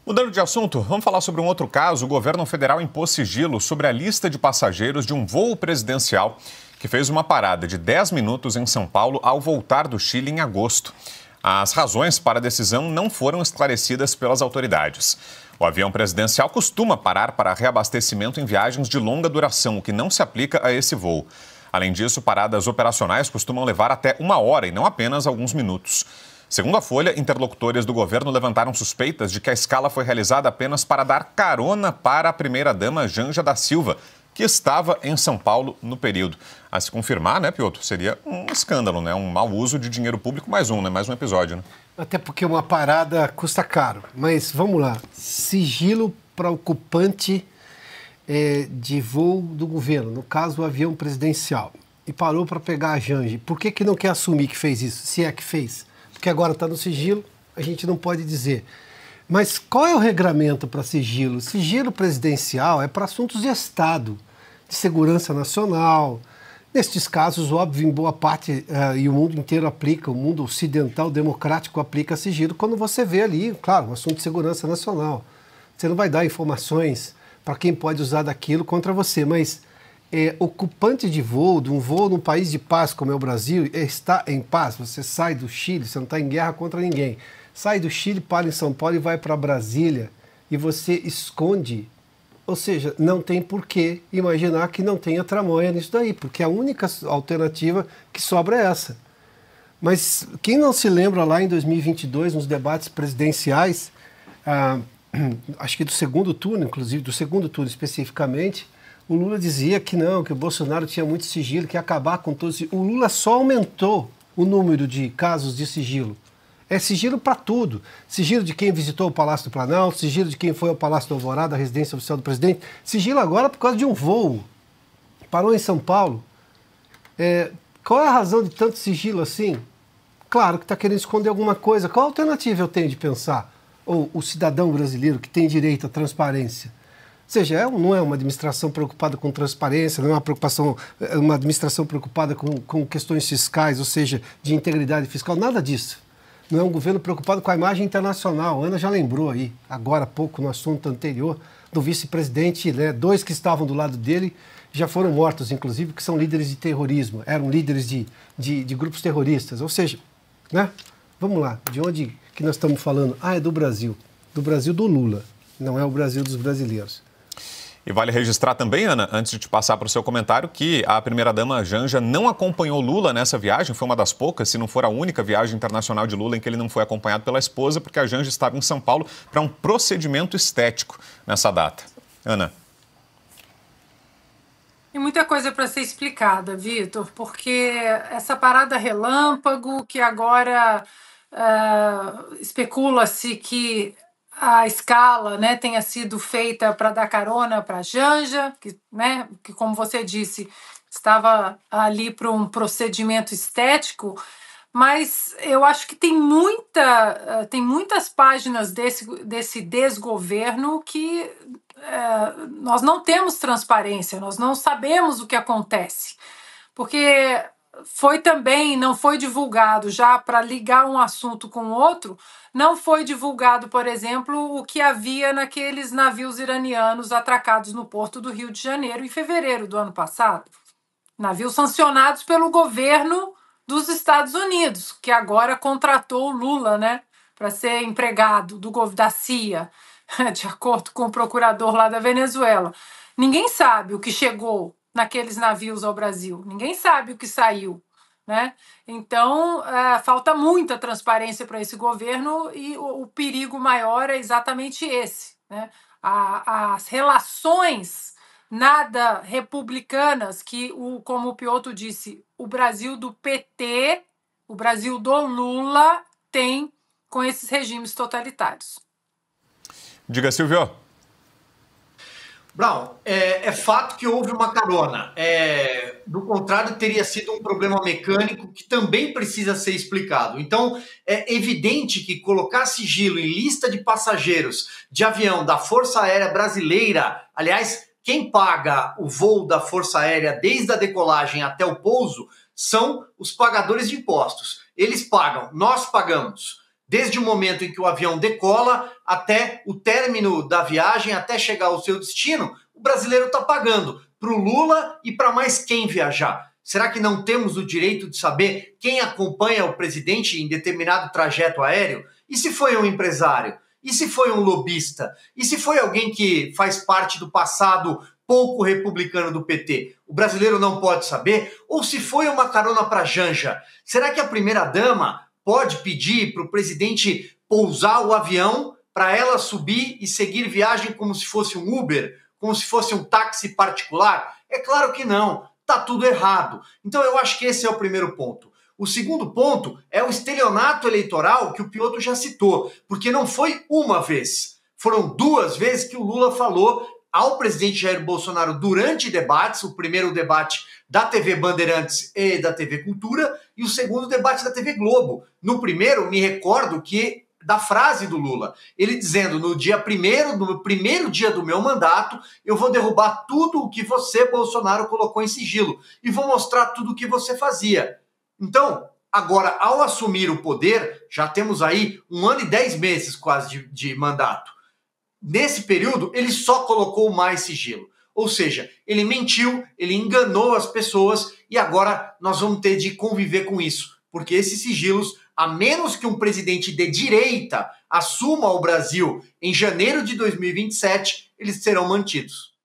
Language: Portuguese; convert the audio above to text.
Mudando de assunto, vamos falar sobre um outro caso. O governo federal impôs sigilo sobre a lista de passageiros de um voo presidencial que fez uma parada de 10 minutos em São Paulo ao voltar do Chile em agosto. As razões para a decisão não foram esclarecidas pelas autoridades. O avião presidencial costuma parar para reabastecimento em viagens de longa duração, o que não se aplica a esse voo. Além disso, paradas operacionais costumam levar até 1 hora e não apenas alguns minutos. Segundo a Folha, interlocutores do governo levantaram suspeitas de que a escala foi realizada apenas para dar carona para a primeira-dama Janja da Silva, que estava em São Paulo no período. A se confirmar, né, Piotr, seria um escândalo, né? Um mau uso de dinheiro público, mais um episódio, né? Até porque uma parada custa caro. Mas vamos lá, sigilo para ocupante de voo do governo, no caso o avião presidencial, e parou para pegar a Janja. Por que não quer assumir que fez isso, se é que fez? Porque agora está no sigilo, a gente não pode dizer. Mas qual é o regramento para sigilo? Sigilo presidencial é para assuntos de Estado, de segurança nacional. Nestes casos, óbvio, em boa parte, e o mundo inteiro aplica, o mundo ocidental democrático aplica sigilo, quando você vê ali, claro, um assunto de segurança nacional. Você não vai dar informações para quem pode usar daquilo contra você, mas ocupante de um voo num país de paz como é o Brasil, está em paz, você sai do Chile, você não está em guerra contra ninguém, sai do Chile, para em São Paulo e vai para Brasília e você esconde, ou seja, não tem por que imaginar que não tenha tramóia nisso daí, porque a única alternativa que sobra é essa. Mas quem não se lembra lá em 2022, nos debates presidenciais, acho que do segundo turno, inclusive, do segundo turno especificamente, o Lula dizia que não, que o Bolsonaro tinha muito sigilo, que ia acabar com todos. O Lula só aumentou o número de casos de sigilo. É sigilo para tudo. Sigilo de quem visitou o Palácio do Planalto, sigilo de quem foi ao Palácio do Alvorada, a residência oficial do presidente. Sigilo agora por causa de um voo. Parou em São Paulo. Qual é a razão de tanto sigilo assim? Claro que está querendo esconder alguma coisa. Qual alternativa eu tenho de pensar? Ou o cidadão brasileiro que tem direito à transparência? Ou seja, não é uma administração preocupada com transparência, não é uma administração preocupada com questões fiscais, ou seja, de integridade fiscal, nada disso. Não é um governo preocupado com a imagem internacional. A Ana já lembrou aí, agora há pouco, no assunto anterior, do vice-presidente, né, 2 que estavam do lado dele já foram mortos, inclusive, que são líderes de terrorismo, eram líderes de grupos terroristas. Ou seja, né, vamos lá, de onde que nós estamos falando? É do Brasil do Lula, não é o Brasil dos brasileiros. E vale registrar também, Ana, antes de te passar para o seu comentário, que a primeira-dama Janja não acompanhou Lula nessa viagem, foi uma das poucas, se não for a única viagem internacional de Lula em que ele não foi acompanhado pela esposa, porque a Janja estava em São Paulo para um procedimento estético nessa data. Ana. Tem muita coisa para ser explicada, Vitor, porque essa parada relâmpago, que agora especula-se que a escala, né, tenha sido feita para dar carona para a Janja, que, como você disse, estava ali para um procedimento estético, mas eu acho que tem muitas páginas desse desgoverno que nós não temos transparência, nós não sabemos o que acontece, porque não foi divulgado, já para ligar um assunto com o outro, não foi divulgado, por exemplo, o que havia naqueles navios iranianos atracados no porto do Rio de Janeiro em fevereiro do ano passado. Navios sancionados pelo governo dos Estados Unidos, que agora contratou o Lula, né, para ser empregado da CIA, de acordo com o procurador lá da Venezuela. Ninguém sabe o que chegou naqueles navios ao Brasil, ninguém sabe o que saiu, né? Então, falta muita transparência para esse governo e o perigo maior é exatamente esse, né? As relações nada republicanas que, como o Piotr disse, o Brasil do PT, o Brasil do Lula tem com esses regimes totalitários. Diga, Silvio. Brown, é fato que houve uma carona. Do contrário, teria sido um problema mecânico que também precisa ser explicado. Então, é evidente que colocar sigilo em lista de passageiros de avião da Força Aérea Brasileira, aliás, quem paga o voo da Força Aérea desde a decolagem até o pouso são os pagadores de impostos. Eles pagam, nós pagamos. Desde o momento em que o avião decola até o término da viagem, até chegar ao seu destino, o brasileiro está pagando para o Lula e para mais quem viajar. Será que não temos o direito de saber quem acompanha o presidente em determinado trajeto aéreo? E se foi um empresário? E se foi um lobista? E se foi alguém que faz parte do passado pouco republicano do PT? O brasileiro não pode saber? Ou se foi uma carona para Janja? Será que a primeira-dama pode pedir para o presidente pousar o avião para ela subir e seguir viagem como se fosse um Uber, como se fosse um táxi particular? É claro que não. Está tudo errado. Então eu acho que esse é o primeiro ponto. O segundo ponto é o estelionato eleitoral que o Piotr já citou, porque não foi uma vez, foram 2 vezes que o Lula falou ao presidente Jair Bolsonaro durante debates, o primeiro debate da TV Bandeirantes e da TV Cultura, e o segundo debate da TV Globo. No primeiro, me recordo que da frase do Lula, ele dizendo no primeiro dia do meu mandato, eu vou derrubar tudo o que você, Bolsonaro, colocou em sigilo e vou mostrar tudo o que você fazia. Então, agora, ao assumir o poder, já temos aí 1 ano e 10 meses quase de mandato. Nesse período, ele só colocou mais sigilo. Ou seja, ele mentiu, ele enganou as pessoas e agora nós vamos ter de conviver com isso. Porque esses sigilos, a menos que um presidente de direita assuma o Brasil em janeiro de 2027, eles serão mantidos.